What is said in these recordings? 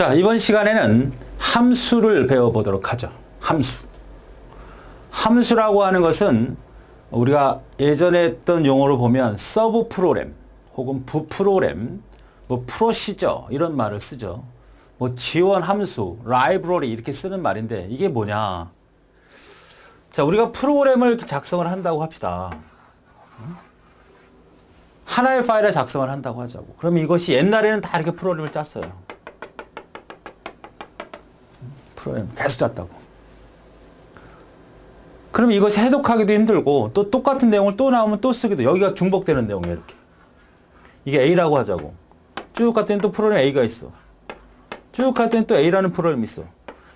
자, 이번 시간에는 함수를 배워보도록 하죠. 함수. 함수라고 하는 것은 우리가 예전에 했던 용어로 보면 서브 프로그램 혹은 부 프로그램, 뭐 프로시저 이런 말을 쓰죠. 뭐 지원 함수, 라이브러리 이렇게 쓰는 말인데 이게 뭐냐? 자, 우리가 프로그램을 작성을 한다고 합시다. 하나의 파일을 작성을 한다고 하자고. 그러면 이것이 옛날에는 다 이렇게 프로그램을 짰어요. 프로그램 계속 짰다고. 그럼 이것이 해독하기도 힘들고 또 똑같은 내용을 또 나오면 또 쓰기도 여기가 중복되는 내용이에요. 이렇게. 이게 A라고 하자고. 쭉 갔더니 또 프로그램 A가 있어. 쭉 갔더니 또 A라는 프로그램이 있어.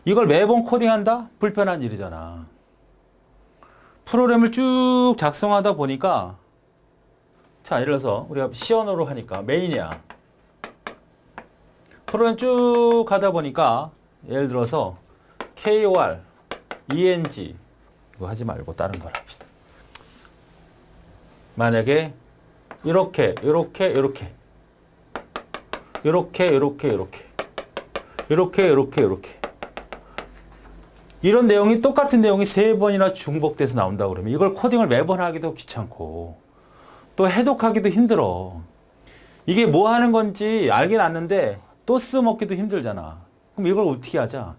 이걸 매번 코딩한다? 불편한 일이잖아. 프로그램을 쭉 작성하다 보니까 자, 예를 들어서 우리가 C 언어로 하니까 메인이야. 프로그램 쭉 가다 보니까 예를 들어서 KOR, ENG 이거 하지 말고 다른 걸 합시다. 만약에 이렇게 이런 내용이 똑같은 내용이 3번이나 중복돼서 나온다고 그러면 이걸 코딩을 매번 하기도 귀찮고 또 해독하기도 힘들어. 이게 뭐 하는 건지 알긴 아는데 또 써먹기도 힘들잖아. 그럼 이걸 어떻게 하자?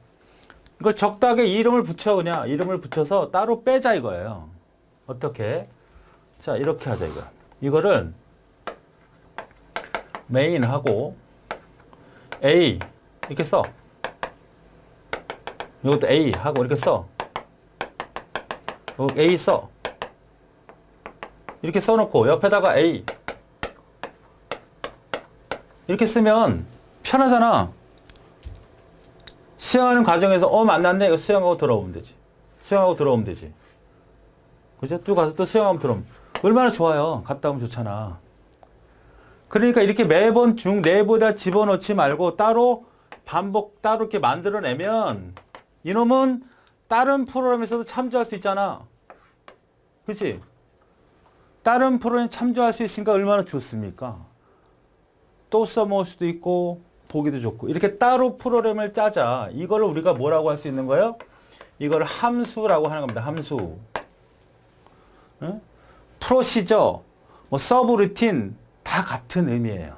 이걸 적당하게 이름을 붙여 그냥 이름을 붙여서 따로 빼자 이거예요. 어떻게? 자, 이렇게 하자 이거. 이거를 메인하고 A 이렇게 써. 이것도 A 하고 이렇게 써. 이거 A 써. 이렇게 써놓고 옆에다가 A 이렇게 쓰면 편하잖아. 수행하는 과정에서 만났네. 이거 수행하고 들어오면 되지. 수행하고 들어오면 되지. 그죠? 또 가서 또 수행하면 들어오면 얼마나 좋아요. 갔다 오면 좋잖아. 그러니까 이렇게 매번 내보다 집어넣지 말고 따로 반복 따로 이렇게 만들어내면 이놈은 다른 프로그램에서도 참조할 수 있잖아. 그치? 다른 프로그램 참조할 수 있으니까 얼마나 좋습니까? 또 써먹을 수도 있고 보기도 좋고 이렇게 따로 프로그램을 짜자. 이걸 우리가 뭐라고 할 수 있는 거예요? 이걸 함수라고 하는 겁니다. 함수. 응? 프로시저, 뭐 서브루틴 다 같은 의미예요.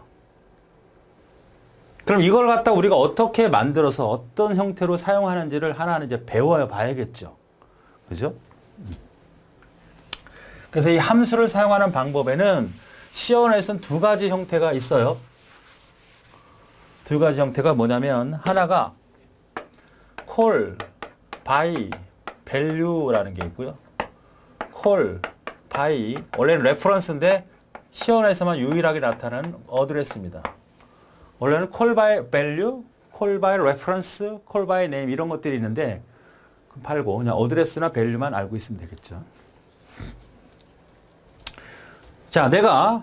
그럼 이걸 갖다 우리가 어떻게 만들어서 어떤 형태로 사용하는지를 하나하나 이제 배워 봐야겠죠. 그죠? 그래서 이 함수를 사용하는 방법에는 C 언어에서는 두 가지 형태가 있어요. 두 가지 형태가 뭐냐면 하나가 call, by, value라는 게 있고요. call, by 원래는 reference인데 C 언어에서만 유일하게 나타나는 어드레스입니다. 원래는 call by value, call by reference, call by name 이런 것들이 있는데 팔고 그냥 어드레스나 value만 알고 있으면 되겠죠. 자, 내가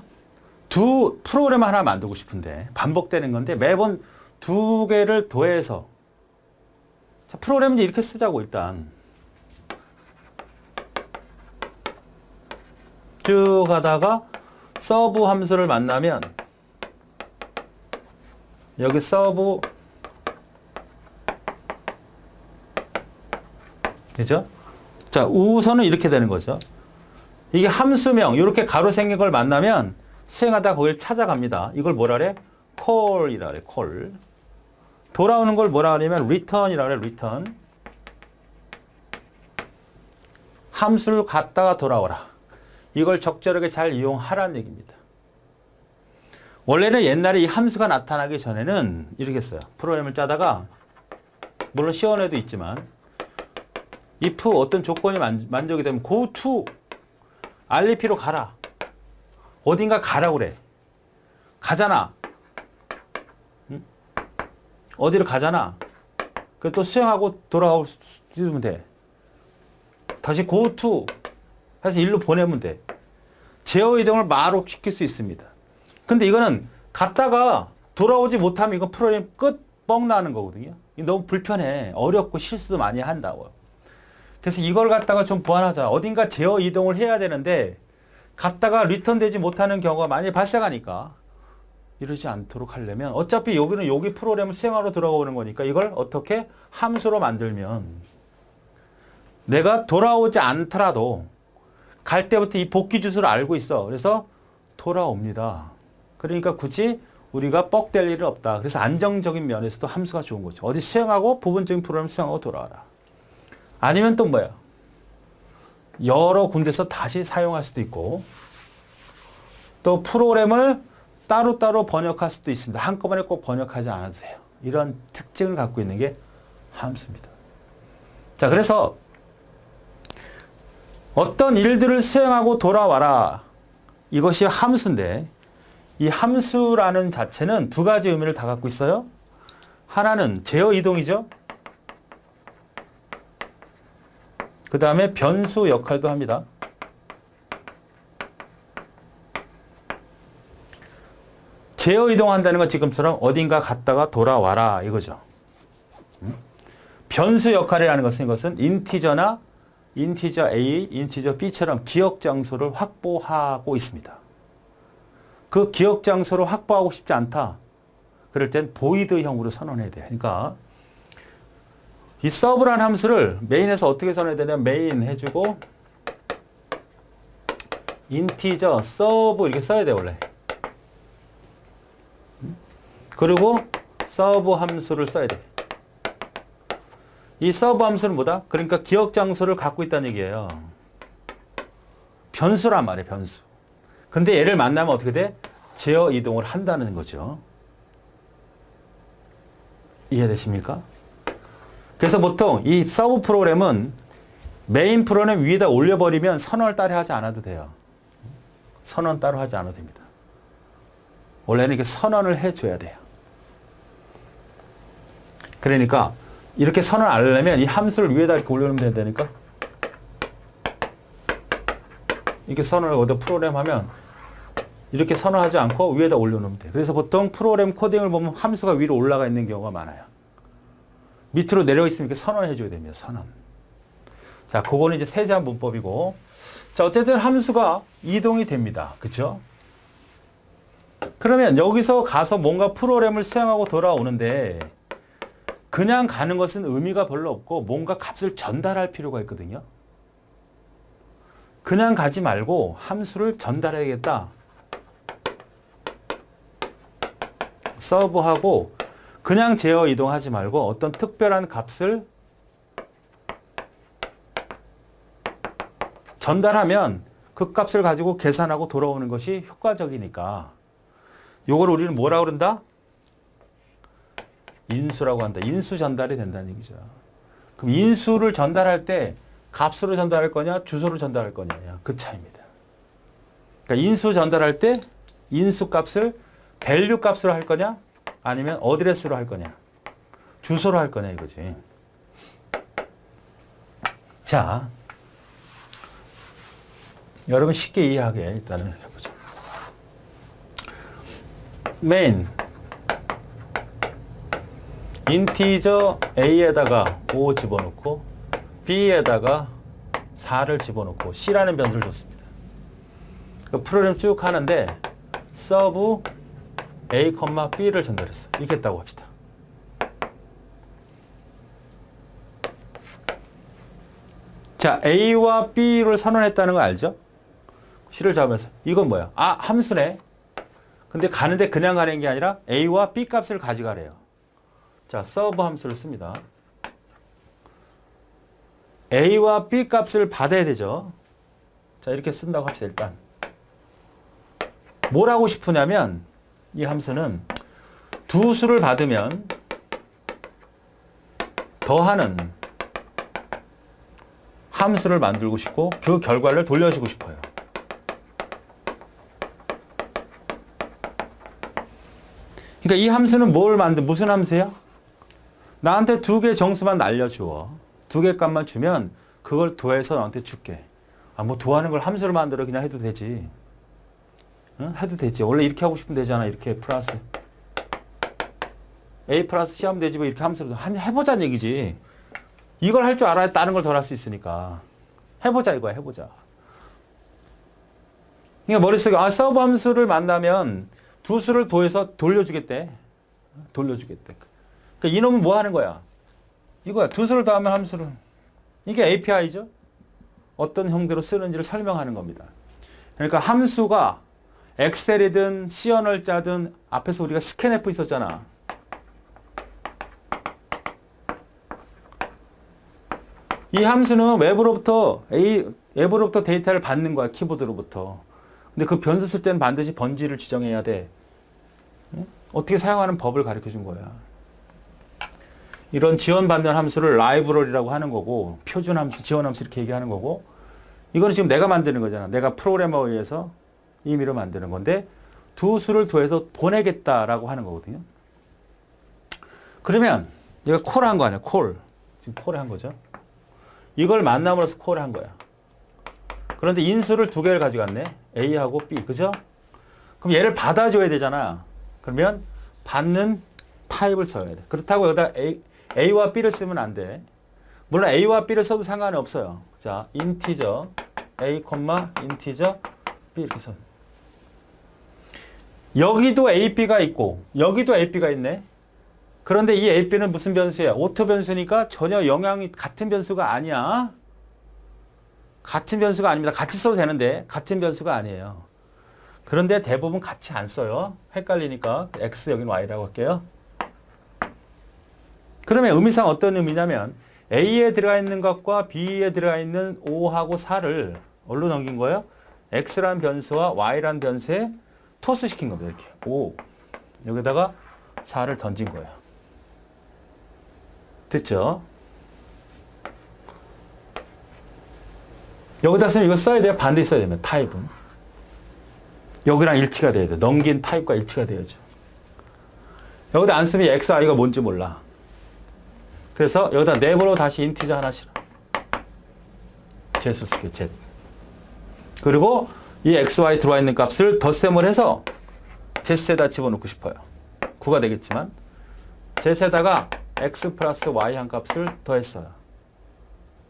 두 프로그램 하나 만들고 싶은데 반복되는 건데 매번 두 개를 더해서 자, 프로그램은 이렇게 쓰자고 일단 쭉 가다가 서브 함수를 만나면 여기 서브 그죠? 자, 우선은 이렇게 되는 거죠. 이게 함수명 이렇게 가로 생긴 걸 만나면 수행하다 거기를 찾아갑니다. 이걸 뭐라 그래? call이라 그래. call. 돌아오는 걸 뭐라 그러냐면 return이라 그래. return. 함수를 갖다가 돌아오라. 이걸 적절하게 잘 이용하라는 얘기입니다. 원래는 옛날에 이 함수가 나타나기 전에는 이렇게 했어요. 프로그램을 짜다가 물론 C 언어에도 있지만 if 어떤 조건이 만족이 되면 go to REP로 가라. 어딘가 가라고 그래. 가잖아. 응? 어디로 가잖아. 그래 또 수행하고 돌아오면 돼. 다시 go to 해서 일로 보내면 돼. 제어 이동을 바로 시킬 수 있습니다. 근데 이거는 갔다가 돌아오지 못하면 이거 프로그램 끝 뻥 나는 거거든요. 너무 불편해. 어렵고 실수도 많이 한다고요. 그래서 이걸 갖다가 좀 보완하자. 어딘가 제어 이동을 해야 되는데 갔다가 리턴 되지 못하는 경우가 많이 발생하니까 이러지 않도록 하려면 어차피 여기는 여기 프로그램을 수행하러 들어오는 거니까 이걸 어떻게 함수로 만들면 내가 돌아오지 않더라도 갈 때부터 이 복귀 주소를 알고 있어. 그래서 돌아옵니다. 그러니까 굳이 우리가 뻑될 일은 없다. 그래서 안정적인 면에서도 함수가 좋은 거죠. 어디 수행하고 부분적인 프로그램 수행하고 돌아와라. 아니면 또 뭐야? 여러 군데서 다시 사용할 수도 있고 또 프로그램을 따로따로 번역할 수도 있습니다. 한꺼번에 꼭 번역하지 않아도 돼요. 이런 특징을 갖고 있는 게 함수입니다. 자, 그래서 어떤 일들을 수행하고 돌아와라. 이것이 함수인데 이 함수라는 자체는 두 가지 의미를 다 갖고 있어요. 하나는 제어 이동이죠. 그 다음에 변수 역할도 합니다. 제어 이동한다는 건 지금처럼 어딘가 갔다가 돌아와라 이거죠. 변수 역할이라는 것은 이것은 인티저나 인티저 A, 인티저 B처럼 기억 장소를 확보하고 있습니다. 그 기억 장소를 확보하고 싶지 않다. 그럴 땐 보이드형으로 선언해야 돼요. 그러니까 이 서브라는 함수를 메인에서 어떻게 선언해야 되냐면 메인 해주고 인티저 서브 이렇게 써야 돼요 원래. 그리고 서브 함수를 써야 돼. 이 서브 함수는 뭐다? 그러니까 기억 장소를 갖고 있다는 얘기예요. 변수란 말이에요, 변수. 근데 얘를 만나면 어떻게 돼? 제어 이동을 한다는 거죠. 이해되십니까? 그래서 보통 이 서브 프로그램은 메인 프로그램 위에다 올려버리면 선언을 따로 하지 않아도 돼요. 선언 따로 하지 않아도 됩니다. 원래는 이렇게 선언을 해줘야 돼요. 그러니까 이렇게 선언을 안 하려면 이 함수를 위에다 이렇게 올려놓으면 되니까 이렇게 선언을 어디 프로그램 하면 이렇게 선언하지 않고 위에다 올려놓으면 돼요. 그래서 보통 프로그램 코딩을 보면 함수가 위로 올라가 있는 경우가 많아요. 밑으로 내려 있으면 이렇게 선언해 줘야 됩니다. 선언. 자, 그거는 이제 세세한 문법이고. 자, 어쨌든 함수가 이동이 됩니다. 그쵸? 그러면 여기서 가서 뭔가 프로그램을 수행하고 돌아오는데 그냥 가는 것은 의미가 별로 없고 뭔가 값을 전달할 필요가 있거든요. 그냥 가지 말고 함수를 전달해야겠다. 서브하고 그냥 제어 이동하지 말고 어떤 특별한 값을 전달하면 그 값을 가지고 계산하고 돌아오는 것이 효과적이니까 요걸 우리는 뭐라고 그런다? 인수라고 한다. 인수 전달이 된다는 얘기죠. 그럼 인수를 전달할 때 값으로 전달할 거냐 주소로 전달할 거냐 그 차이입니다. 그러니까 인수 전달할 때 인수 값을 밸류 값으로 할 거냐 아니면 어드레스로 할 거냐 주소로 할 거냐 이거지. 자, 여러분 쉽게 이해하게 일단은 해보죠. 메인 인티저 A에다가 5 집어넣고 B에다가 4를 집어넣고 C라는 변수를 줬습니다. 그 프로그램 쭉 하는데 서브 A, B를 전달했어. 이렇게 했다고 합시다. 자, A와 B를 선언했다는 거 알죠? C를 잡으면서 이건 뭐야? 아, 함수네. 근데 가는데 그냥 가는 게 아니라 A와 B 값을 가져가래요. 자, 서브 함수를 씁니다. A와 B 값을 받아야 되죠. 자, 이렇게 쓴다고 합시다, 일단. 뭘 하고 싶으냐면, 이 함수는 두 수를 받으면 더하는 함수를 만들고 싶고, 그 결과를 돌려주고 싶어요. 그러니까 이 함수는 무슨 함수예요? 나한테 두 개 정수만 날려주어. 두 개 값만 주면 그걸 더해서 나한테 줄게. 아, 뭐 더하는 걸 함수를 만들어 그냥 해도 되지. 응? 해도 되지. 원래 이렇게 하고 싶으면 되잖아. 이렇게 플러스. A 플러스 C 하면 되지. 뭐 이렇게 함수로. 해보자는 얘기지. 이걸 할 줄 알아야 다른 걸 덜 할 수 있으니까. 해보자 이거야. 해보자. 그러니까 머릿속에 서브 함수를 만나면 두 수를 더해서 돌려주겠대. 돌려주겠대. 그러니까 이놈은 뭐 하는 거야? 이거야. 두 수를 더하면 함수를. 이게 API죠. 어떤 형태로 쓰는지를 설명하는 겁니다. 그러니까 함수가 엑셀이든 C 언어짜든 앞에서 우리가 스캔F 있었잖아. 이 함수는 웹으로부터 데이터를 받는 거야. 키보드로부터. 근데 그 변수 쓸 때는 반드시 번지를 지정해야 돼. 응? 어떻게 사용하는 법을 가르쳐 준 거야. 이런 지원받는 함수를 라이브러리라고 하는 거고, 표준 함수, 지원 함수 이렇게 얘기하는 거고, 이거는 지금 내가 만드는 거잖아. 내가 프로그래머에 의해서 임의로 만드는 건데, 두 수를 더해서 보내겠다라고 하는 거거든요. 그러면 얘가 콜한 거 아니야. 콜. 지금 콜을 한 거죠. 이걸 만남으로써 콜을 한 거야. 그런데 인수를 두 개를 가져갔네. A하고 B. 그죠? 그럼 얘를 받아줘야 되잖아. 그러면 받는 타입을 써야 돼. 그렇다고 여기다 A와 B를 쓰면 안 돼. 물론 A와 B를 써도 상관이 없어요. 자, 인티저 A, 인티저 B 이렇게 써. 여기도 A, B가 있고 여기도 A, B가 있네. 그런데 이 A, B는 무슨 변수야? 오토 변수니까 전혀 영향이 같은 변수가 아니야. 같은 변수가 아닙니다. 같이 써도 되는데 같은 변수가 아니에요. 그런데 대부분 같이 안 써요. 헷갈리니까 X 여기는 Y라고 할게요. 그러면 의미상 어떤 의미냐면 A에 들어가 있는 것과 B에 들어가 있는 5하고 4를 어디로 넘긴 거예요? X라는 변수와 Y라는 변수에 토스시킨 겁니다. 이렇게 5 여기다가 4를 던진 거예요. 됐죠? 여기다 쓰면 이거 써야 돼요? 반드시 써야 됩니다. 타입은. 여기랑 일치가 돼야 돼. 넘긴 타입과 일치가 돼야죠. 여기다 안 쓰면 X, Y가 뭔지 몰라. 그래서 여기다 랩으로 다시 인티저 하나 실어. Z를 쓸게요. Z. 그리고 이 X, Y 들어와 있는 값을 덧셈을 해서 Z에다 집어넣고 싶어요. 9가 되겠지만 Z에다가 X 플러스 Y 한 값을 더했어요.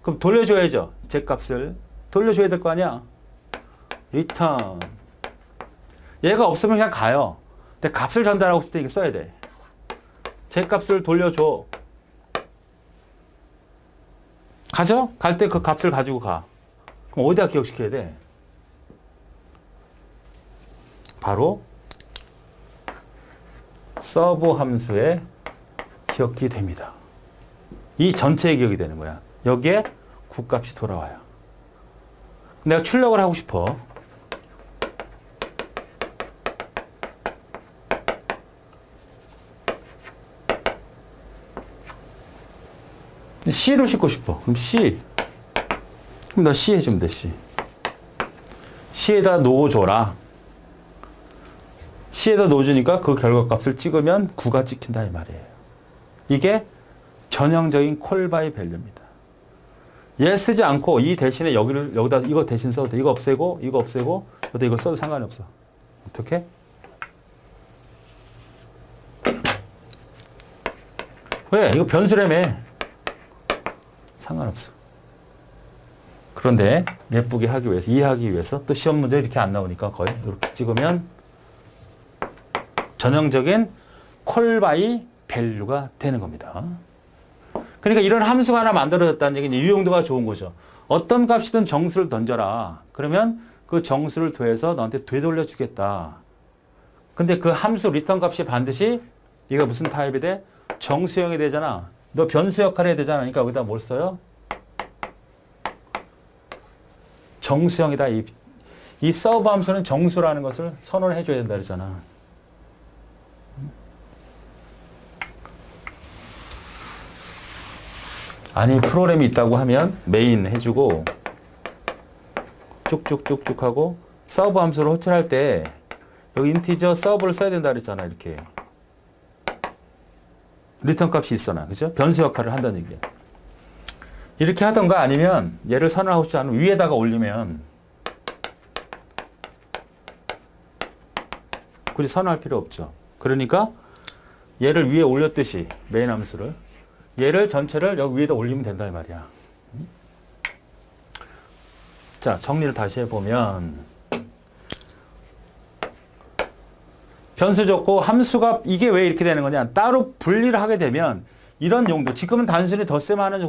그럼 돌려줘야죠. Z 값을. 돌려줘야 될 거 아니야. return. 얘가 없으면 그냥 가요. 근데 값을 전달하고 싶을 때 이거 써야 돼. Z 값을 돌려줘. 가죠? 갈 때 그 값을 가지고 가. 그럼 어디다 기억시켜야 돼? 바로 서브 함수에 기억이 됩니다. 이 전체의 기억이 되는 거야. 여기에 값이 돌아와요. 내가 출력을 하고 싶어. C를 싣고 싶어. 그럼 C. 그럼 나 C 해주면 돼, C. C에다 넣어줘라. C에다 넣어주니까 그 결과값을 찍으면 9가 찍힌다 이 말이에요. 이게 전형적인 콜바이 밸류입니다. 얘 쓰지 않고 이 대신에 여기다 이거 대신 써도 돼. 이거 없애고 여기다 이거 써도 상관이 없어. 어떻게? 왜? 이거 변수라며. 상관없어. 그런데 예쁘게 하기 위해서, 이해하기 위해서 또 시험 문제 이렇게 안 나오니까 거의 이렇게 찍으면 전형적인 콜바이 밸류가 되는 겁니다. 그러니까 이런 함수가 하나 만들어졌다는 얘기는 유용도가 좋은 거죠. 어떤 값이든 정수를 던져라. 그러면 그 정수를 더해서 너한테 되돌려 주겠다. 근데 그 함수 리턴 값이 반드시 이거 무슨 타입이 돼? 정수형이 되잖아. 너 변수 역할을 해야 되잖아. 그러니까 여기다 뭘 써요? 정수형이다. 이 서브 함수는 정수라는 것을 선언해 줘야 된다 그러잖아. 아니 프로그램이 있다고 하면 메인 해주고 쭉쭉쭉쭉 하고 서브 함수를 호출할 때 여기 인티저 서브를 써야 된다 그랬잖아. 이렇게 리턴 값이 있어나 그죠? 변수 역할을 한다는 얘기야. 이렇게 하던가 아니면 얘를 선언하고 싶지 않으면 위에다가 올리면 굳이 선언할 필요 없죠. 그러니까 얘를 위에 올렸듯이 메인 함수를 얘를 전체를 여기 위에다 올리면 된다 이 말이야. 자, 정리를 다시 해보면 변수 줬고 함수가 이게 왜 이렇게 되는 거냐. 따로 분리를 하게 되면 이런 용도, 지금은 단순히 덧셈하는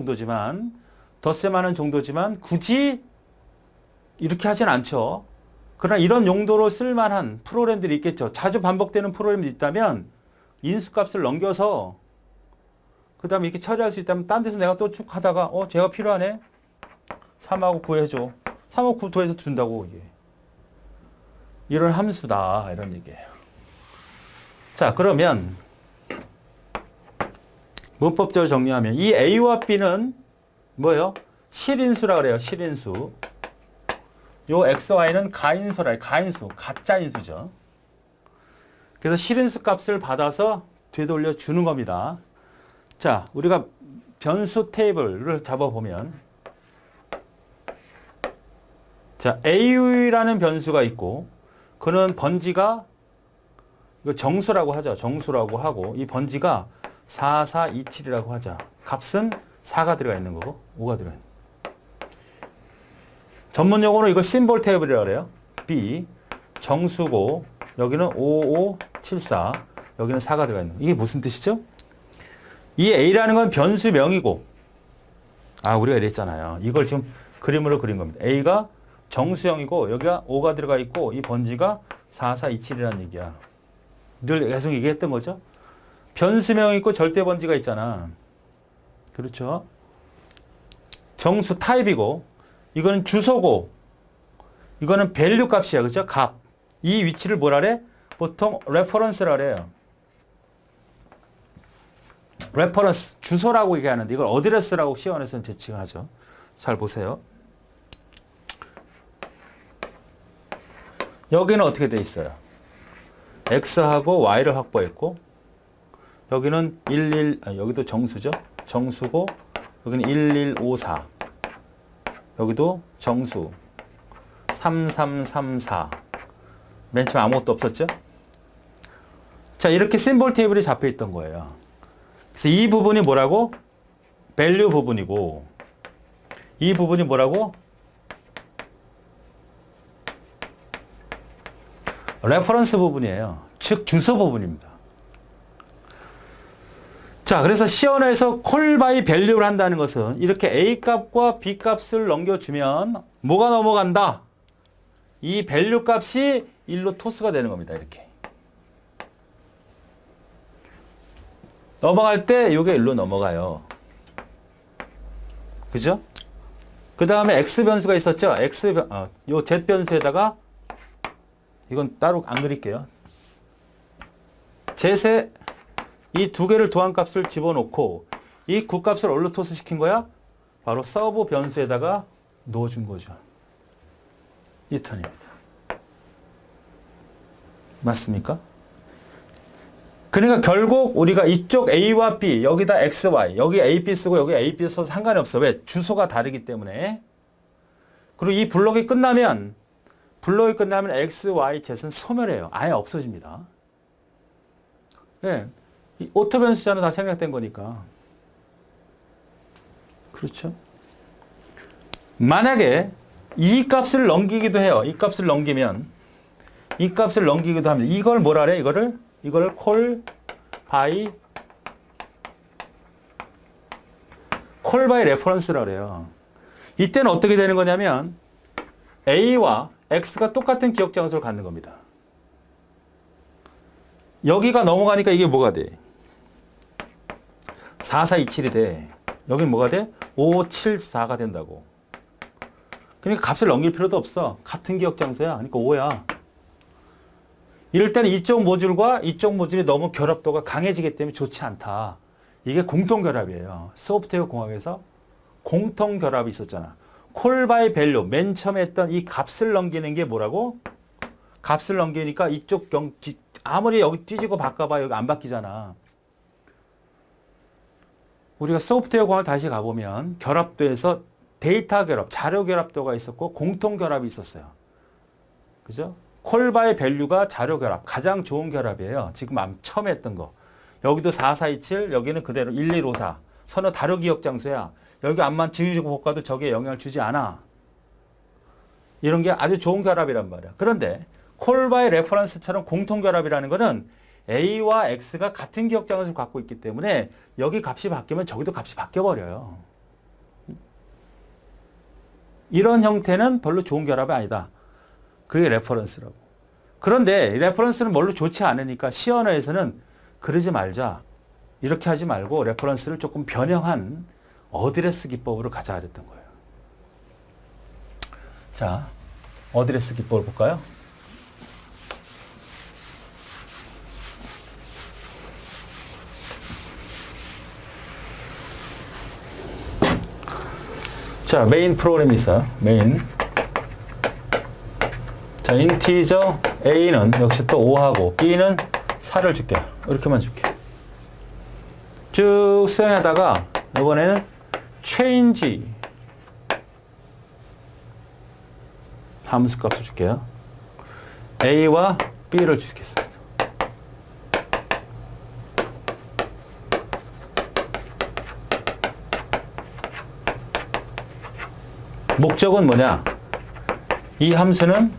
정도지만 굳이 이렇게 하진 않죠. 그러나 이런 용도로 쓸만한 프로그램들이 있겠죠. 자주 반복되는 프로그램이 있다면 인수값을 넘겨서 그 다음에 이렇게 처리할 수 있다면 딴 데서 내가 또 쭉 하다가 제가 필요하네. 3하고 9 해줘. 3하고 9 더해서 준다고 이게. 이런 함수다. 이런 얘기예요. 자, 그러면 문법적으로 정리하면 이 A와 B는 뭐예요? 실인수라 그래요. 실인수. 요 XY는 가인수라, 가인수, 가짜인수죠. 그래서 실인수 값을 받아서 되돌려 주는 겁니다. 자, 우리가 변수 테이블을 잡아보면 자, A라는 변수가 있고 그는 번지가 이거 정수라고 하죠. 정수라고 하고 이 번지가 4427이라고 하자. 값은 4가 들어가 있는 거고 5가 들어가 있는 거고. 전문 용어로 이걸 심볼 테이블이라고 그래요. B 정수고 여기는 5574 여기는 4가 들어가 있는 거. 이게 무슨 뜻이죠? 이 A라는 건 변수명이고 우리가 이랬잖아요. 이걸 지금 그림으로 그린 겁니다. A가 정수형이고 여기가 5가 들어가 있고 이 번지가 4427이라는 얘기야. 늘 계속 얘기했던 거죠. 변수명 있고 절대 번지가 있잖아. 그렇죠. 정수 타입이고 이거는 주소고 이거는 밸류 값이야. 그렇죠? 값. 이 위치를 뭐라 그래? 보통 레퍼런스라 그래요. 레퍼런스 주소라고 얘기하는데 이걸 어드레스라고 시원해서는 제칭하죠. 잘 보세요. 여기는 어떻게 돼 있어요? X하고 Y를 확보했고 여기는 여기도 정수죠. 정수고 여기는 1154 여기도 정수 3334 맨 처음에 아무것도 없었죠. 자, 이렇게 심볼 테이블이 잡혀 있던 거예요. 그래서 이 부분이 뭐라고? 밸류 부분이고 이 부분이 뭐라고? 레퍼런스 부분이에요. 즉 주소 부분입니다. 자, 그래서 시연에서 콜 바이 밸류를 한다는 것은 이렇게 A 값과 B 값을 넘겨주면 뭐가 넘어간다? 이 밸류 값이 1로 토스가 되는 겁니다. 이렇게. 넘어갈 때 이게 1로 넘어가요. 그죠? 그 다음에 X 변수가 있었죠? 요 Z 변수에다가 이건 따로 안 그릴게요. Z에 이 두 개를 도안값을 집어넣고 이 구값을 어디로 토스시킨 거야? 바로 서브 변수에다가 넣어준 거죠. 이 턴입니다. 맞습니까? 그러니까 결국 우리가 이쪽 A와 B, 여기다 X, Y, 여기 A, B 쓰고 여기 A, B 써도 상관이 없어. 왜? 주소가 다르기 때문에. 그리고 이 블록이 끝나면 X, Y, Z는 소멸해요. 아예 없어집니다. 네. 이 오토 변수잖아. 다 생략된 거니까. 그렇죠? 만약에 이 값을 넘기기도 해요. 이 값을 넘기면 이 값을 넘기기도 합니다. 이걸 뭐라 그래? 이걸 콜 바이 레퍼런스라 그래요. 이때는 어떻게 되는 거냐면 A와 X가 똑같은 기억 장소를 갖는 겁니다. 여기가 넘어가니까 이게 뭐가 돼? 4427이 돼. 여긴 뭐가 돼? 574가 된다고. 그러니까 값을 넘길 필요도 없어. 같은 기억 장소야. 그러니까 5야. 이럴 때는 이쪽 모듈과 이쪽 모듈이 너무 결합도가 강해지기 때문에 좋지 않다. 이게 공통 결합이에요. 소프트웨어 공학에서 공통 결합이 있었잖아. 콜 바이 밸류, 맨 처음에 했던 이 값을 넘기는 게 뭐라고? 값을 넘기니까 이쪽 아무리 여기 뒤지고 바꿔봐 여기 안 바뀌잖아. 우리가 소프트웨어 공학 다시 가보면 결합도에서 데이터 결합, 자료 결합도가 있었고 공통 결합이 있었어요. 그죠? 콜 바이 밸류가 자료 결합, 가장 좋은 결합이에요. 지금 처음에 했던 거. 여기도 4427, 여기는 그대로 1154. 서로 다른 기억 장소야. 여기 암만 지우고 볶아도 저기에 영향을 주지 않아. 이런 게 아주 좋은 결합이란 말이야. 그런데 콜 바이 레퍼런스처럼 공통결합이라는 거는 A와 X가 같은 기억 장소를 갖고 있기 때문에 여기 값이 바뀌면 저기도 값이 바뀌어버려요. 이런 형태는 별로 좋은 결합이 아니다. 그게 레퍼런스라고. 그런데 레퍼런스는 별로 좋지 않으니까 C 언어에서는 그러지 말자. 이렇게 하지 말고 레퍼런스를 조금 변형한 어드레스 기법으로 가자 그랬던 거예요. 자, 어드레스 기법을 볼까요? 자, 메인 프로그램이 있어요. 메인. 자, 인티저 A는 역시 또 5하고 B는 4를 줄게. 이렇게만 줄게. 쭉 수행하다가 이번에는 change 함수 값을 줄게요. A와 B를 주겠습니다. 목적은 뭐냐? 이 함수는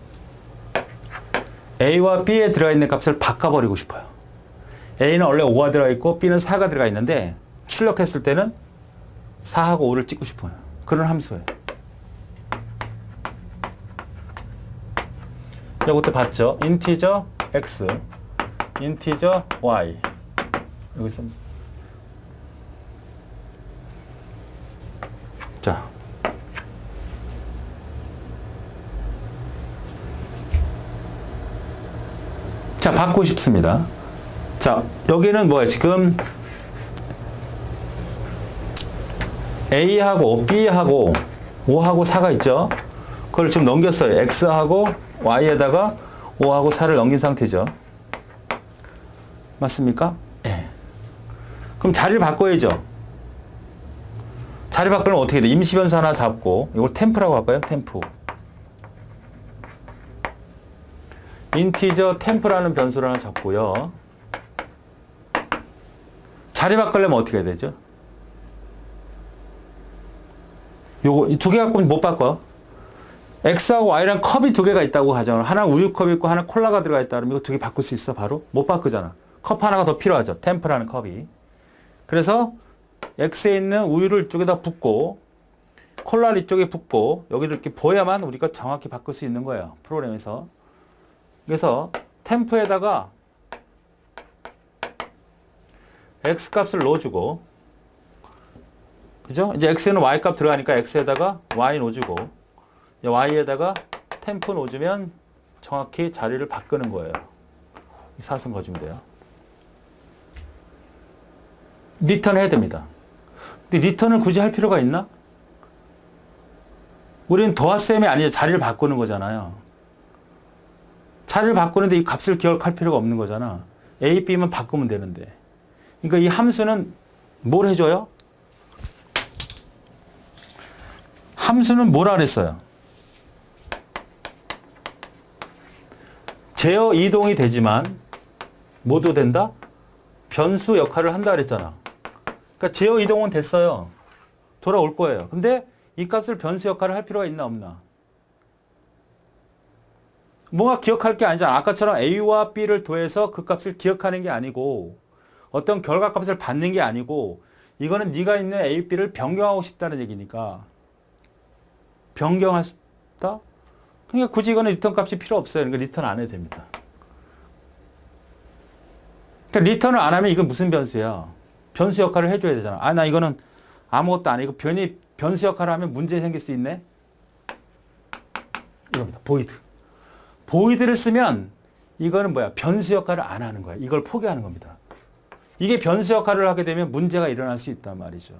A와 B에 들어가 있는 값을 바꿔버리고 싶어요. A는 원래 5가 들어가 있고 B는 4가 들어가 있는데 출력했을 때는 4하고 5를 찍고 싶어요. 그런 함수예요. 이것도 봤죠? 인티저 X, 인티저 Y. 여기서 자, 받고 싶습니다. 자, 여기는 뭐야? 지금 A하고 B하고 5하고 4가 있죠? 그걸 지금 넘겼어요. X하고 Y에다가 5하고 4를 넘긴 상태죠. 맞습니까? 예. 그럼 자리를 바꿔야죠. 자리 바꾸면 어떻게 돼? 임시변수 하나 잡고, 이걸 템프라고 할까요? 템프. 인티저 템프라는 변수를 하나 잡고요. 자리 바꾸려면 어떻게 해야 되죠? 요거 두 개 갖고 못 바꿔. X하고 Y랑 컵이 두 개가 있다고 하잖아. 하나 우유컵이 있고 하나 콜라가 들어가 있다 그러면 이거 두 개 바꿀 수 있어 바로? 못 바꾸잖아. 컵 하나가 더 필요하죠. 템프라는 컵이. 그래서 X에 있는 우유를 이쪽에다 붓고 콜라를 이쪽에 붓고 여기를 이렇게 보야만 우리가 정확히 바꿀 수 있는 거예요. 프로그램에서. 그래서 템프에다가 X 값을 넣어주고, 그죠? 이제 X에는 Y 값 들어가니까 X에다가 Y 넣어주고, Y에다가 템프 넣어주면 정확히 자리를 바꾸는 거예요. 사선 거주면 돼요. 리턴 해야 됩니다. 근데 리턴을 굳이 할 필요가 있나? 우리는 더하셈이 아니죠. 자리를 바꾸는 거잖아요. 자리를 바꾸는데 이 값을 기억할 필요가 없는 거잖아. A, B만 바꾸면 되는데. 그러니까 이 함수는 뭘 해줘요? 함수는 뭐라 그랬어요? 제어 이동이 되지만 뭐도 된다? 변수 역할을 한다 그랬잖아. 그러니까 제어 이동은 됐어요. 돌아올 거예요. 근데 이 값을 변수 역할을 할 필요가 있나 없나? 뭔가 기억할 게 아니잖아. 아까처럼 A와 B를 더해서 그 값을 기억하는 게 아니고 어떤 결과값을 받는 게 아니고 이거는 네가 있는 A, B를 변경하고 싶다는 얘기니까 변경할 수 있다? 그러니까 굳이 이거는 리턴 값이 필요 없어요. 그러니까 리턴 안 해도 됩니다. 그러니까 리턴을 안 하면 이건 무슨 변수야? 변수 역할을 해줘야 되잖아. 아, 나 이거는 아무것도 안 해. 이거 변수 역할을 하면 문제 생길 수 있네? 이겁니다. 보이드. 보이드를 쓰면 이거는 뭐야? 변수 역할을 안 하는 거야. 이걸 포기하는 겁니다. 이게 변수 역할을 하게 되면 문제가 일어날 수 있단 말이죠.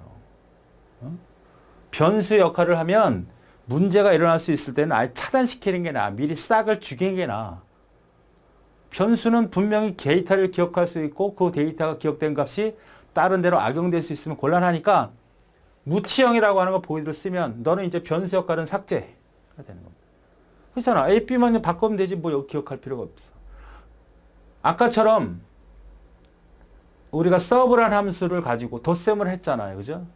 변수 역할을 하면 문제가 일어날 수 있을 때는 아예 차단시키는 게 나아. 미리 싹을 죽이는 게 나아. 변수는 분명히 데이터를 기억할 수 있고 그 데이터가 기억된 값이 다른 데로 악용될 수 있으면 곤란하니까 무치형이라고 하는 거 보이드를 쓰면 너는 이제 변수 역할은 삭제가 되는 겁니다. 그렇잖아. A, B만 바꾸면 되지 뭐 여기 기억할 필요가 없어. 아까처럼 우리가 서브란 함수를 가지고 덧셈을 했잖아요. 그죠?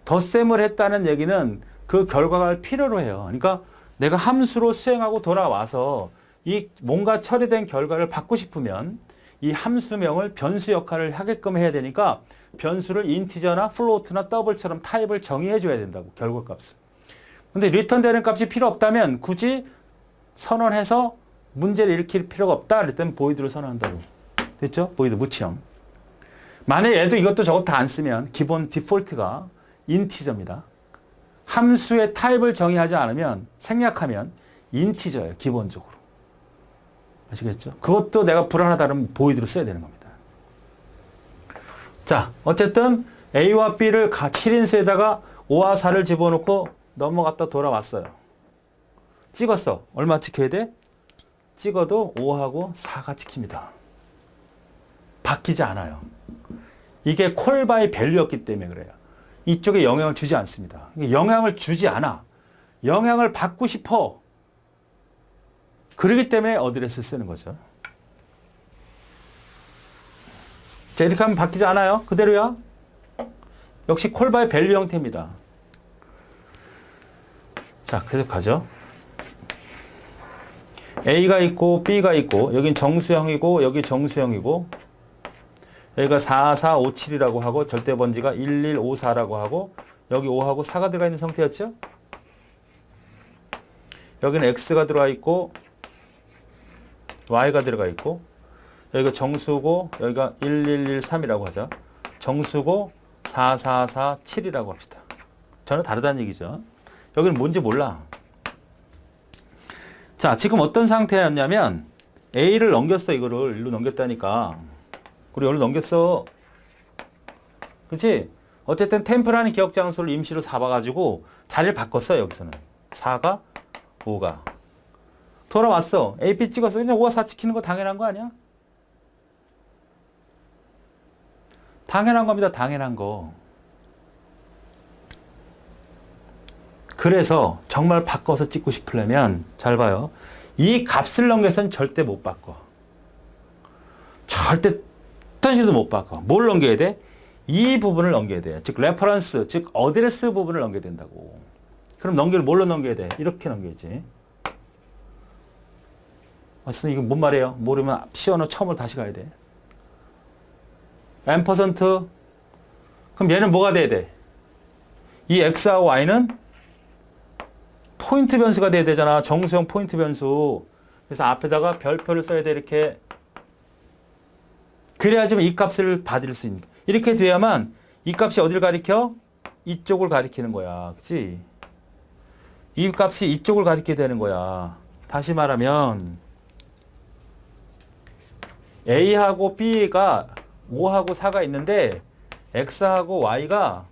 덧셈을 했다는 얘기는 그 결과를 필요로 해요. 그러니까 내가 함수로 수행하고 돌아와서 이 뭔가 처리된 결과를 받고 싶으면 이 함수명을 변수 역할을 하게끔 해야 되니까 변수를 인티저나 플로트나 더블처럼 타입을 정의해 줘야 된다고, 결과값을. 근데 리턴되는 값이 필요 없다면 굳이 선언해서 문제를 일으킬 필요가 없다 그랬더니 보이드를 선언한다고. 됐죠? 보이드 무치형. 만약에 얘도 이것도 저것도 다 안 쓰면 기본 디폴트가 인티저입니다. 함수의 타입을 정의하지 않으면, 생략하면 인티저예요, 기본적으로. 아시겠죠? 그것도 내가 불안하다면 보이드로 써야 되는 겁니다. 자, 어쨌든 A와 B를 7인수에다가 5와 4를 집어넣고 넘어갔다 돌아왔어요. 찍었어. 얼마 찍혀야 돼? 찍어도 5하고 4가 찍힙니다. 바뀌지 않아요. 이게 콜 바이 밸류였기 때문에 그래요. 이쪽에 영향을 주지 않습니다. 영향을 주지 않아. 영향을 받고 싶어. 그러기 때문에 어드레스 쓰는 거죠. 자, 이렇게 하면 바뀌지 않아요. 그대로야. 역시 콜 바이 밸류 형태입니다. 자, 계속 가죠. A가 있고 B가 있고 여긴 정수형이고 여기 정수형이고 여기가 4, 4, 5, 7이라고 하고 절대 번지가 1, 1, 5, 4라고 하고 여기 5하고 4가 들어가 있는 상태였죠? 여기는 X가 들어가 있고 Y가 들어가 있고 여기가 정수고 여기가 1, 1, 1, 3이라고 하죠. 정수고 4, 4, 4, 7이라고 합시다. 전혀 다르다는 얘기죠. 여기는 뭔지 몰라. 자, 지금 어떤 상태였냐면 A를 넘겼어. 이거를 일로 넘겼다니까. 그리고 여기로 넘겼어. 그치? 어쨌든 템프라는 기억 장소를 임시로 잡아가지고 자리를 바꿨어요. 여기서는 4가 5가 돌아왔어. A, B 찍었어. 그냥 5와 4 찍히는 거 당연한 거 아니야? 당연한 겁니다. 당연한 거. 그래서 정말 바꿔서 찍고 싶으려면 잘 봐요. 이 값을 넘겨서는 절대 못 바꿔. 절대 턴시도 못 바꿔. 뭘 넘겨야 돼? 이 부분을 넘겨야 돼. 즉 레퍼런스, 즉 어드레스 부분을 넘겨야 된다고. 그럼 뭘로 넘겨야 돼? 이렇게 넘겨야지. 어쨌든 이거 뭔 말이에요? 모르면 시언어 처음으로 다시 가야 돼. M%. 그럼 얘는 뭐가 돼야 돼? 이 X하고 Y는 포인트 변수가 돼야 되잖아. 정수형 포인트 변수. 그래서 앞에다가 별표를 써야 돼. 이렇게. 그래야지만 이 값을 받을 수 있는. 이렇게 돼야만 이 값이 어디를 가리켜? 이쪽을 가리키는 거야. 그치? 이 값이 이쪽을 가리키게 되는 거야. 다시 말하면 A하고 B가 5하고 4가 있는데 X하고 Y가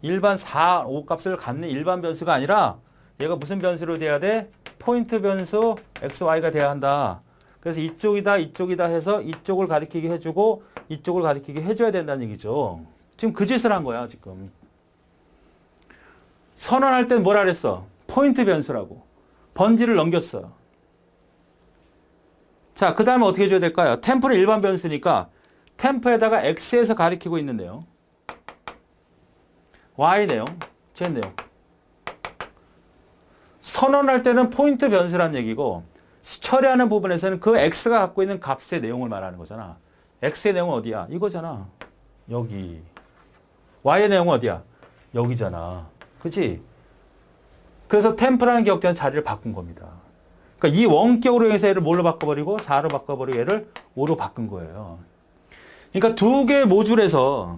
일반 4, 5 값을 갖는 일반 변수가 아니라 얘가 무슨 변수로 돼야 돼? 포인트 변수 X, Y가 돼야 한다. 그래서 이쪽이다, 이쪽이다 해서 이쪽을 가리키게 해주고 이쪽을 가리키게 해줘야 된다는 얘기죠. 지금 그 짓을 한 거야, 지금. 선언할 땐 뭐라 그랬어? 포인트 변수라고. 번지를 넘겼어요. 자, 그 다음에 어떻게 해줘야 될까요? 템프는 일반 변수니까 템프에다가 X에서 가리키고 있는 내용. Y 내용, Z 내용. 선언할 때는 포인트 변수란 얘기고 처리하는 부분에서는 그 X가 갖고 있는 값의 내용을 말하는 거잖아. X의 내용은 어디야? 이거잖아. 여기. Y의 내용은 어디야? 여기잖아. 그치? 그래서 템프라는 기억자는 자리를 바꾼 겁니다. 그러니까 이 원격으로 해서 얘를 뭘로 바꿔버리고 4로 바꿔버리고 얘를 5로 바꾼 거예요. 그러니까 두 개의 모듈에서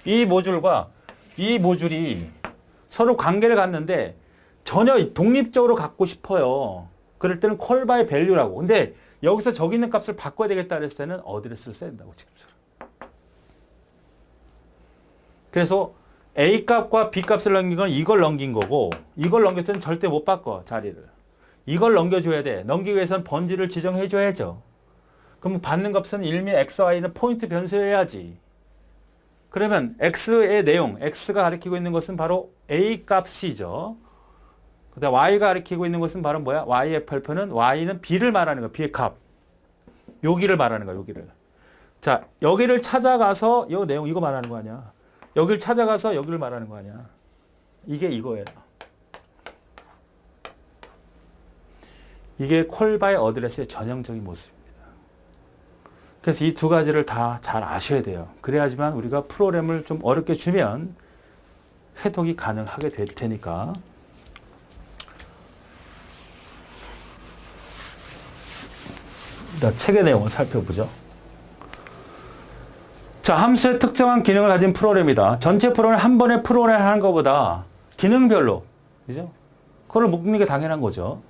이 모듈과 이 모듈이 서로 관계를 갖는데 전혀 독립적으로 갖고 싶어요. 그럴 때는 콜 바이 밸류라고. 근데 여기서 저기 있는 값을 바꿔야 되겠다 그랬을 때는 어드레스를 써야 된다고 지금처럼. 그래서 A 값과 B 값을 넘긴 건 이걸 넘긴 거고 이걸 넘겼을 때는 절대 못 바꿔 자리를. 이걸 넘겨줘야 돼. 넘기기 위해서는 번지를 지정해줘야죠. 그럼 받는 값은 일미 X, Y는 포인트 변수여야지. 그러면 X의 내용, X가 가리키고 있는 것은 바로 A 값이죠. 그 다음 Y가 가리키고 있는 것은 바로 뭐야? Y의 별표는 Y는 B를 말하는 거야. B의 값. 여기를 말하는 거야. 여기를. 자, 여기를 찾아가서 이 내용 이거 말하는 거 아니야. 여기를 찾아가서 여기를 말하는 거 아니야. 이게 이거예요. 이게 콜바이 어드레스의 전형적인 모습입니다. 그래서 이 두 가지를 다 잘 아셔야 돼요. 그래야지만 우리가 프로그램을 좀 어렵게 주면 해독이 가능하게 될 테니까. 일단 책의 내용을 살펴보죠. 자, 함수의 특정한 기능을 가진 프로그램이다. 전체 프로그램 한 번에 프로그램 하는 것보다 기능별로, 그죠? 그걸 묶는 게 당연한 거죠.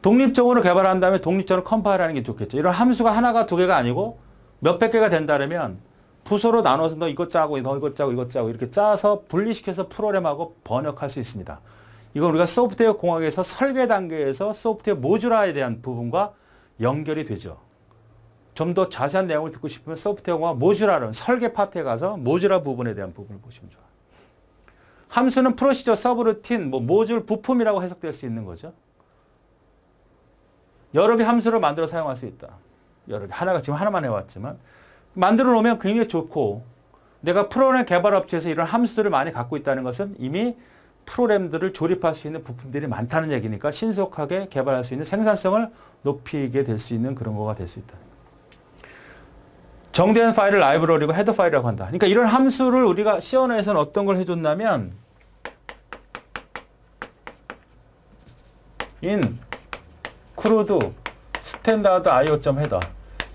독립적으로 개발한 다음에 독립적으로 컴파일하는 게 좋겠죠. 이런 함수가 하나가 두 개가 아니고 몇백 개가 된다면 부서로 나눠서 너 이것 짜고 너 이것 짜고 이것 짜고 이렇게 짜서 분리시켜서 프로그램하고 번역할 수 있습니다. 이건 우리가 소프트웨어 공학에서 설계 단계에서 소프트웨어 모듈화에 대한 부분과 연결이 되죠. 좀 더 자세한 내용을 듣고 싶으면 소프트웨어 공학 모듈화는 설계 파트에 가서 모듈화 부분에 대한 부분을 보시면 좋아요. 함수는 프로시저, 서브루틴, 모듈 부품이라고 해석될 수 있는 거죠. 여러 개 함수를 만들어 사용할 수 있다. 여러 개. 하나가 지금 하나만 해왔지만 만들어 놓으면 굉장히 좋고 내가 프로그램 개발 업체에서 이런 함수들을 많이 갖고 있다는 것은 이미 프로그램들을 조립할 수 있는 부품들이 많다는 얘기니까 신속하게 개발할 수 있는 생산성을 높이게 될 수 있는 그런 거가 될 수 있다. 정대한 파일을 라이브러리고 헤더 파일이라고 한다. 그러니까 이런 함수를 우리가 C 언어에서는 어떤 걸 해줬냐면 include standard io.header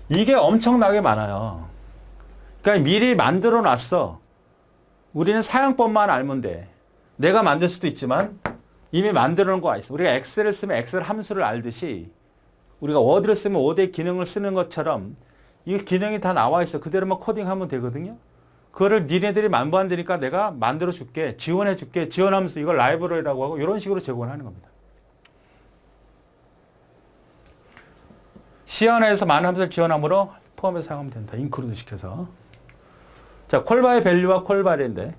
이게 엄청나게 많아요. 그러니까 미리 만들어 놨어. 우리는 사용법만 알면 돼. 내가 만들 수도 있지만 이미 만들어 놓은 거가 있어. 우리가 엑셀을 쓰면 엑셀 함수를 알듯이 우리가 워드를 쓰면 워드의 기능을 쓰는 것처럼 이 기능이 다 나와 있어. 그대로만 코딩하면 되거든요. 그거를 니네들이 만부한다니까 내가 만들어 줄게. 지원해 줄게. 지원하면서 이걸 라이브러리라고 하고 이런 식으로 제공을 하는 겁니다. C 안에서 많은 함수를 지원함으로 포함해서 사용하면 된다. 인크루드 시켜서. 자, 콜바이 밸류와 콜바이인데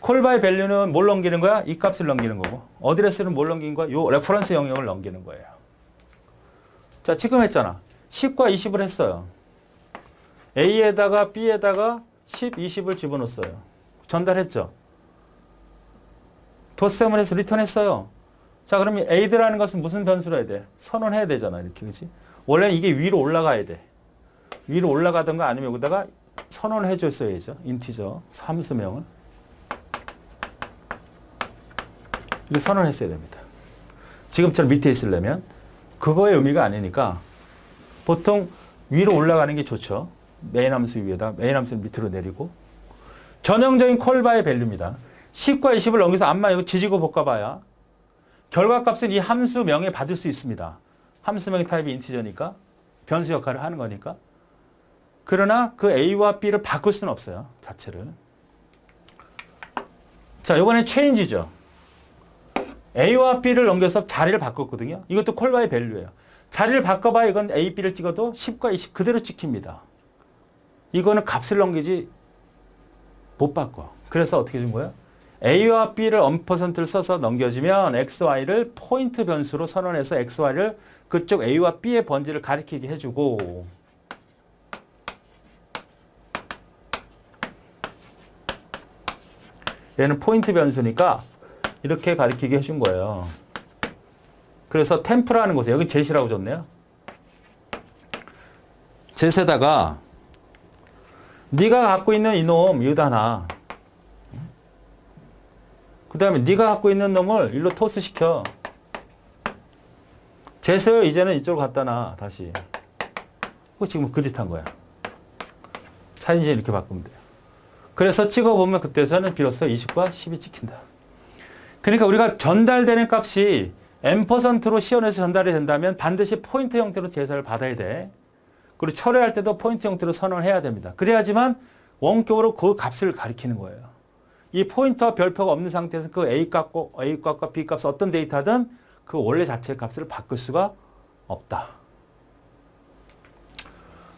콜바이 밸류는 뭘 넘기는 거야? 이 값을 넘기는 거고 어드레스는 뭘 넘기는 거야? 요 레퍼런스 영역을 넘기는 거예요. 자, 지금 했잖아. 10과 20을 했어요. A에다가 B에다가 10, 20을 집어넣었어요. 전달했죠. 도스셈을 해서 리턴했어요. 자, 그러면 A드라는 것은 무슨 변수로 해야 돼? 선언해야 되잖아. 이렇게, 그치? 원래는 이게 위로 올라가야 돼. 위로 올라가든가 아니면 여기다가 선언을 해줬어야죠. 인티저, 함수명을. 이거 선언했어야 됩니다. 지금처럼 밑에 있으려면 그거의 의미가 아니니까 보통 위로 올라가는 게 좋죠. 메인 함수 위에다 메인 함수를 밑으로 내리고 전형적인 콜바의 밸류입니다. 10과 20을 넘겨서 암만 이거 지지고 볶아봐야 결과값은 이 함수명에 받을 수 있습니다. 함수명의 타입이 인티저니까 변수 역할을 하는 거니까. 그러나 그 A와 B를 바꿀 수는 없어요. 자체를. 자, 이번엔 체인지죠. A와 B를 넘겨서 자리를 바꿨거든요. 이것도 콜바의 밸류예요. 자리를 바꿔봐야 이건 A, B를 찍어도 10과 20 그대로 찍힙니다. 이거는 값을 넘기지 못 바꿔. 그래서 어떻게 준 거야? A와 B를 언퍼센트를 써서 넘겨주면 XY를 포인트 변수로 선언해서 XY를 그쪽 A와 B의 번지를 가리키게 해주고 얘는 포인트 변수니까 이렇게 가리키게 해준 거예요. 그래서 템프라는 곳에 여기 제시라고 줬네요. 젯에다가 네가 갖고 있는 이놈 여기다 놔. 그 다음에 네가 갖고 있는 놈을 일로 토스시켜. 젯을 이제는 이쪽으로 갖다 놔. 다시. 그거 지금 그릿한 거야. 차인지 이렇게 바꾸면 돼요. 그래서 찍어보면 그때서는 비로소 20과 10이 찍힌다. 그러니까 우리가 전달되는 값이 N%로 시연해서 전달이 된다면 반드시 포인트 형태로 제사를 받아야 돼. 그리고 철회할 때도 포인트 형태로 선언해야 됩니다. 그래야지만 원격으로 그 값을 가리키는 거예요. 이 포인터와 별표가 없는 상태에서 그 A값과 B값 어떤 데이터든 그 원래 자체의 값을 바꿀 수가 없다.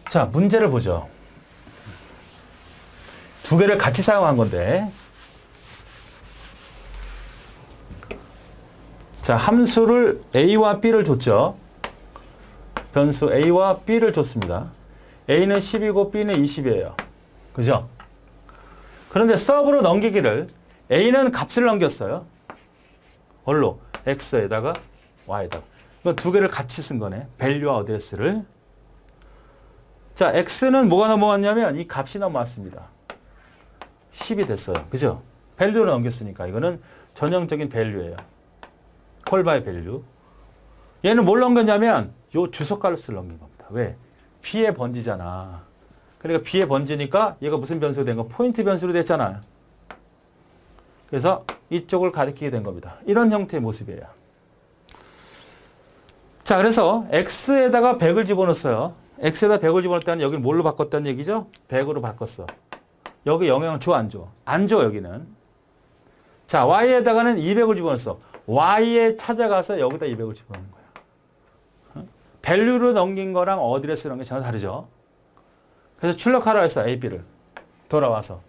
자, 문제를 보죠. 두 개를 같이 사용한 건데 자, 함수를 A와 B를 줬죠. 변수 A와 B를 줬습니다. A는 10이고 B는 20이에요. 그죠? 그런데 서브로 넘기기를 A는 값을 넘겼어요. 뭘로? X에다가 Y에다가. 이건 두 개를 같이 쓴 거네. 밸류와 어드레스를. 자, x는 뭐가 넘어왔냐면 이 값이 넘어왔습니다. 10이 됐어요. 그죠? 밸류로 넘겼으니까 이거는 전형적인 밸류예요. 콜바이 밸류. 얘는 뭘 넘겼냐면 요 주소값을 넘긴 겁니다. 왜? B에 번지잖아. 그러니까 B에 번지니까 얘가 무슨 변수로 된 거? 포인트 변수로 됐잖아요. 그래서 이쪽을 가리키게 된 겁니다. 이런 형태의 모습이에요. 자, 그래서 x에다가 100을 집어넣었어요. x에다 100을 집어넣었다는 여기는 뭘로 바꿨다는 얘기죠? 100으로 바꿨어. 여기 영향을 줘, 안 줘? 안 줘, 여기는. 자, y에다가는 200을 집어넣었어. y에 찾아가서 여기다 200을 집어넣는 거야. 밸류로 넘긴 거랑 어드레스로 넘긴 게 전혀 다르죠. 그래서 출력하라 했어, A, B를. 돌아와서.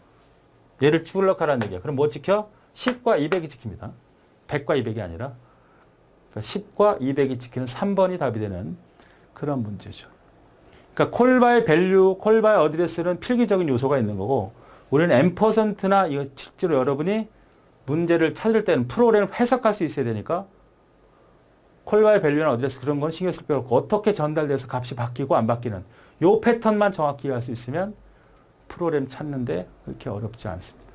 얘를 출력하라는 얘기야. 그럼 뭐 지켜? 10과 200이 지킵니다. 100과 200이 아니라. 그러니까 10과 200이 지키는 3번이 답이 되는 그런 문제죠. 그러니까 콜바의 밸류, 콜바의 어드레스는 필기적인 요소가 있는 거고 우리는 앰퍼센트나 이거 실제로 여러분이 문제를 찾을 때는 프로그램을 해석할 수 있어야 되니까 콜바의 밸류나 어드레스 그런 건 신경 쓸 필요 없고 어떻게 전달돼서 값이 바뀌고 안 바뀌는 요 패턴만 정확히 이해할 수 있으면 프로그램 찾는데 그렇게 어렵지 않습니다.